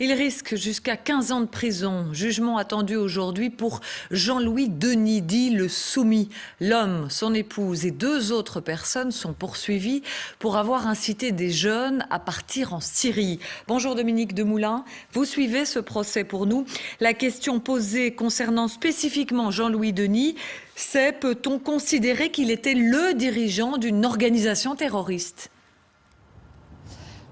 Il risque jusqu'à 15 ans de prison. Jugement attendu aujourd'hui pour Jean-Louis Denis, dit le Soumis. L'homme, son épouse et 2 autres personnes sont poursuivis pour avoir incité des jeunes à partir en Syrie. Bonjour Dominique Demoulin, vous suivez ce procès pour nous. La question posée concernant spécifiquement Jean-Louis Denis, c'est: peut-on considérer qu'il était le dirigeant d'une organisation terroriste ?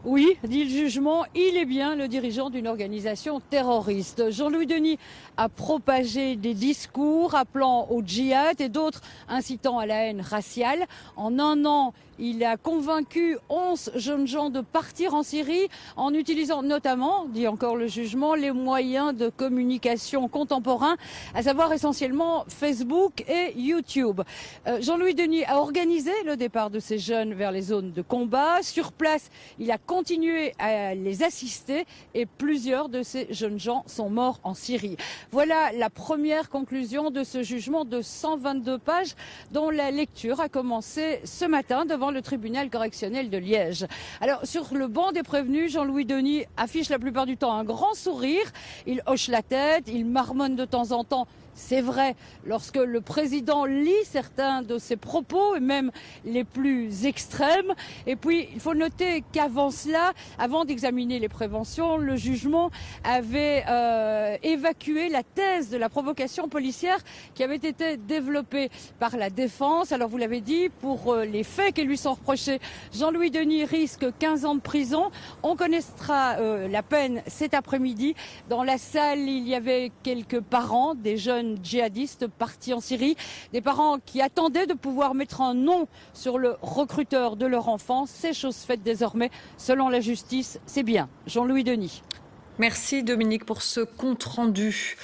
Oui, dit le jugement, il est bien le dirigeant d'une organisation terroriste. Jean-Louis Denis a propagé des discours appelant au djihad et d'autres incitant à la haine raciale. En un an, il a convaincu 11 jeunes gens de partir en Syrie en utilisant notamment, dit encore le jugement, les moyens de communication contemporains, à savoir essentiellement Facebook et YouTube. Jean-Louis Denis a organisé le départ de ces jeunes vers les zones de combat. Sur place, il a continué à les assister et plusieurs de ces jeunes gens sont morts en Syrie. Voilà la première conclusion de ce jugement de 122 pages dont la lecture a commencé ce matin devant le tribunal correctionnel de Liège. Alors, sur le banc des prévenus, Jean-Louis Denis affiche la plupart du temps un grand sourire. Il hoche la tête, il marmonne de temps en temps. C'est vrai, lorsque le président lit certains de ses propos, et même les plus extrêmes. Et puis, il faut noter qu'avant cela, avant d'examiner les préventions, le jugement avait évacué la thèse de la provocation policière qui avait été développée par la défense. Alors, vous l'avez dit, pour les faits qui lui sont reprochés, Jean-Louis Denis risque 15 ans de prison. On connaîtra la peine cet après-midi. Dans la salle, il y avait quelques parents, des jeunes djihadistes partis en Syrie, des parents qui attendaient de pouvoir mettre un nom sur le recruteur de leur enfant. C'est chose faite désormais. Selon la justice, c'est bien Jean-Louis Denis. Merci Dominique pour ce compte rendu.